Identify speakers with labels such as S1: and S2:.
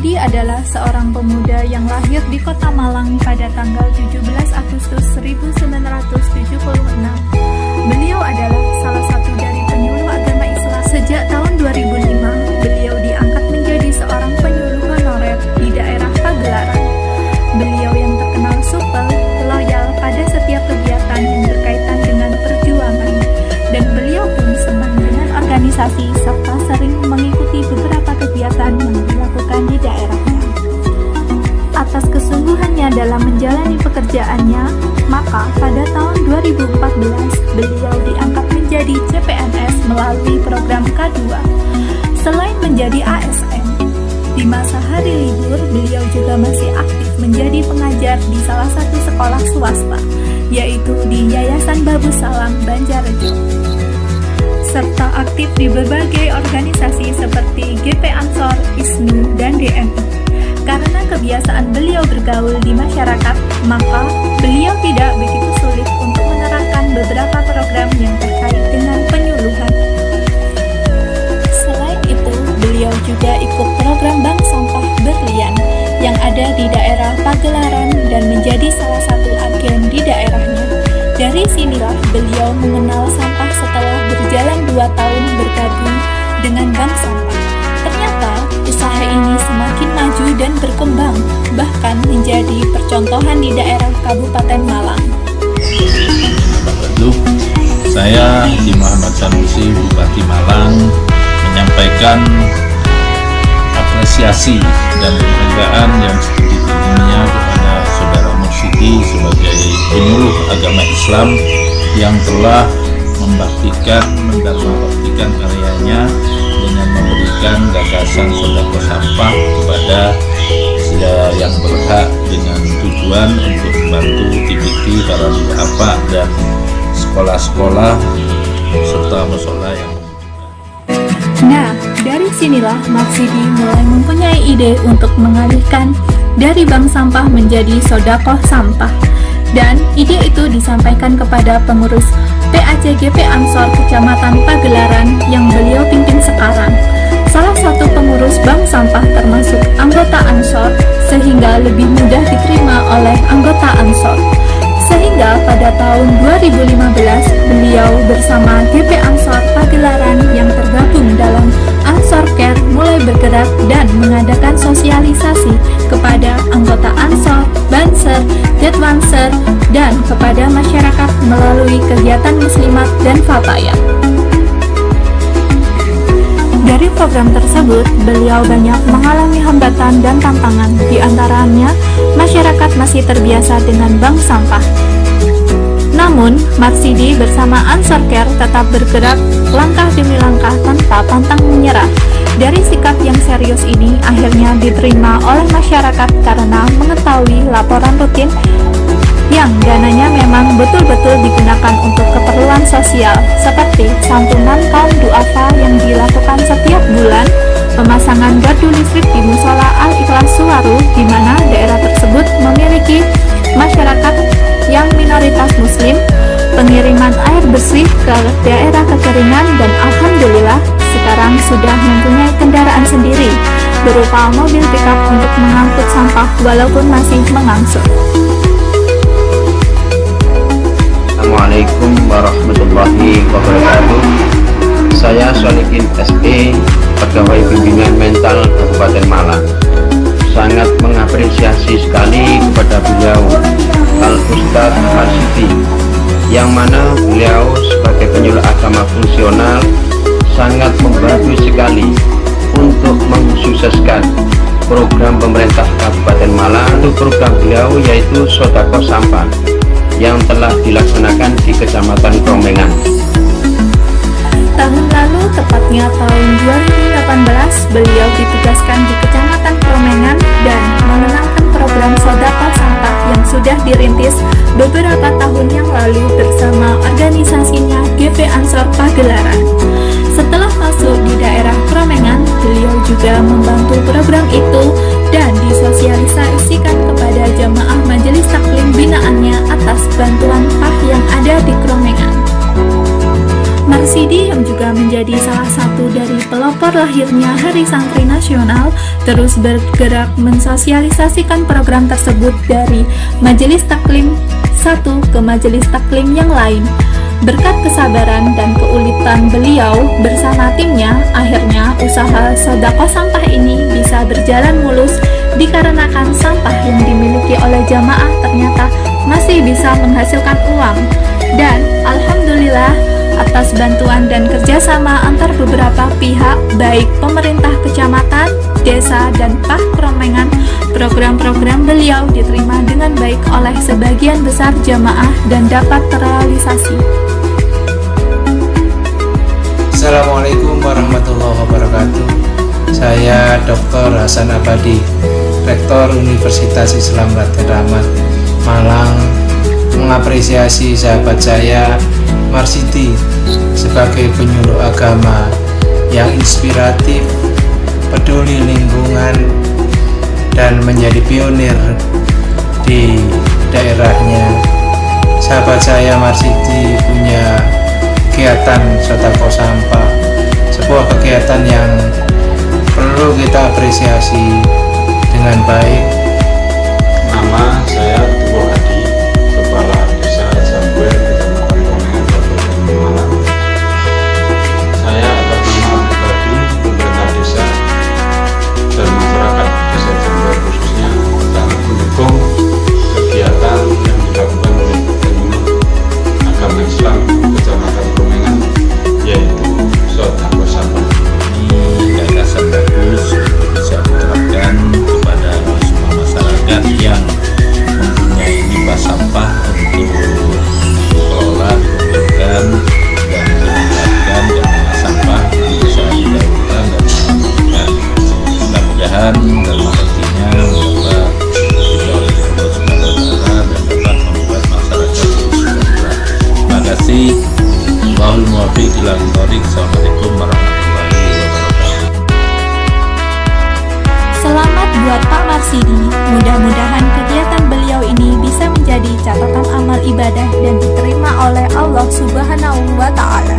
S1: Marsidi adalah seorang pemuda yang lahir di Kota Malang pada tanggal 17 Agustus 1976. Beliau adalah salah satu dari penyuluh agama Islam. Sejak tahun 2005, beliau diangkat menjadi seorang penyuluh honorer di daerah Pagelaran. Beliau yang terkenal supel, loyal pada setiap kegiatan yang berkaitan dengan perjuangan, dan beliau pun senang dengan organisasi serta sering mengikuti beberapa kegiatan yang dilakukan di daerahnya. Atas kesungguhannya dalam menjalani pekerjaannya, maka pada tahun 2014 beliau diangkat menjadi CPNS melalui program K2. Selain menjadi ASN, di masa hari libur beliau juga masih aktif menjadi pengajar di salah satu sekolah swasta, yaitu di Yayasan Babu Salam, Banjarjo, serta aktif di berbagai organisasi seperti GP Ansor, ISNU, dan DMI. Karena kebiasaan beliau bergaul di masyarakat, maka beliau tidak begitu sulit untuk menerapkan beberapa program yang terkait dengan penyuluhan. Selain itu, beliau juga ikut program Bank Sampah Berlian yang ada di daerah Pagelaran dan menjadi salah satu agen di daerahnya. Dari sinilah beliau mengenal sampah setelah berjalan 2 tahun bergabung dengan Bank Sampah. Ternyata usaha ini semakin maju dan berkembang, bahkan menjadi percontohan di daerah Kabupaten Malang.
S2: Saya Haji Muhammad Sanusi, Bupati Malang, menyampaikan apresiasi dan penghargaan yang setinggi-tingginya kepada Saudara Marsidi sebagai penyuluh agama Islam yang telah membaktikan karyanya dengan memberikan gagasan sedekah sampah kepada yang berhak dengan tujuan untuk membantu TBT para duafa dan sekolah-sekolah serta mushola yang membutuhkan.
S1: Nah, dari sinilah Marsidi mulai mempunyai ide untuk mengalihkan dari bank sampah menjadi sedekah sampah. Dan ide itu disampaikan kepada pengurus PACGP Ansor Kecamatan Pagelaran yang beliau pimpin sekarang. Salah satu pengurus bank sampah termasuk anggota Ansor, sehingga lebih mudah diterima oleh anggota Ansor. Sehingga pada tahun 2015 beliau bersama GP Ansor Pagelaran yang tergabung dalam Ansor Care mulai bergerak dan mengadakan sosialisasi kepada anggota Ansor, Banser, Detwanser, dan kepada masyarakat melalui kegiatan muslimat dan fatayat. Dari program tersebut, beliau banyak mengalami hambatan dan tantangan, di antaranya masyarakat masih terbiasa dengan bank sampah. Namun, Marsidi bersama Ansor Care tetap bergerak langkah demi langkah tanpa pantang menyerah. Dari sikap yang serius ini akhirnya diterima oleh masyarakat karena mengetahui laporan rutin yang dananya memang betul-betul digunakan untuk keperluan sosial, seperti santunan kaum duafa yang dilakukan setiap bulan, pemasangan gardu listrik di Musola Al-Ikhlas Suwaru, di mana daerah tersebut memiliki masyarakat yang minoritas muslim, pengiriman air bersih ke daerah kekeringan, dan alhamdulillah sekarang sudah mempunyai kendaraan sendiri berupa mobil pickup untuk mengangkut sampah walaupun masih mengangsul.
S3: Assalamualaikum warahmatullahi wabarakatuh. Saya Solikin SE, Pegawai Bimbingan Mental Kabupaten Malang. Sangat mengapresiasi sekali kepada beliau Al-Ustadz Marsidi, yang mana beliau sebagai penyuluh agama fungsional sangat membantu sekali untuk mensukseskan program pemerintah Kabupaten Malang. Untuk program beliau yaitu sedekah sampah yang telah dilaksanakan di Kecamatan Kromengan.
S1: Tahun lalu, tepatnya tahun 2018, beliau ditugaskan di Kecamatan Kromengan dan mengenalkan program sedekah sampah yang sudah dirintis beberapa tahun yang lalu bersama organisasinya GP Ansor Pagelaran. Setelah masuk di daerah Kromengan, beliau juga membantu program itu dan disosialisasikan kepada jamaah majelis taklim binaannya atas bantuan PAH yang ada di Kromengan. Marsidi yang juga menjadi salah satu dari pelopor lahirnya Hari Santri Nasional, terus bergerak mensosialisasikan program tersebut dari Majelis Taklim satu ke majelis taklim yang lain. Berkat kesabaran dan keulitan beliau bersama timnya, akhirnya usaha sedekah sampah ini bisa berjalan mulus dikarenakan sampah yang dimiliki oleh jamaah ternyata masih bisa menghasilkan uang. Dan alhamdulillah, atas bantuan dan kerjasama antar beberapa pihak, baik pemerintah kecamatan, desa, dan Pakromengan, program-program beliau diterima dengan baik oleh sebagian besar jamaah dan dapat terrealisasi.
S4: Assalamualaikum warahmatullahi wabarakatuh. Saya Dr. Hasan Abadi, Rektor Universitas Islam Raden Rahmat, Malang, mengapresiasi sahabat saya Marsidi sebagai penyuluh agama yang inspiratif, peduli lingkungan, dan menjadi pionir di daerahnya. Sahabat saya Marsidi punya kegiatan sedekah sampah, sebuah kegiatan yang perlu kita apresiasi dengan baik.
S5: Nama saya Tuwo Hadi, Kepala Desa Jambuer, Kecamatan Kromengan, Kabupaten Malang. Saya atas nama pribadi, pemerintah desa, dan masyarakat desa Jambuer khususnya sangat mendukung kegiatan yang dilakukan oleh penyuluh agama Islam Kecamatan Kromengan, yaitu sedekah sampah.
S2: Ini gagasan bagus untuk bisa diterapkan kepada semua masyarakat yang mempunyai limbah sampah untuk dikelola, dikumpulkan, dan dimanfaatkan, dan limbah sampah bisa didaurkan dan dimanfaatkan. Mudah-mudahan dalam artinya mendapat ridho dari Allah Subhanahu wa Ta'ala dan dapat membuat masyarakat sejahtera. Terima kasih. Wallahul muwaffiq ila thoriq. Assalamualaikum warahmatullahi wabarakatuh.
S1: Selamat buat Pak Marsidi. Mudah-mudahan kegiatan beliau ini bisa menjadi catatan amal ibadah dan diterima oleh Allah Subhanahu wa Ta'ala.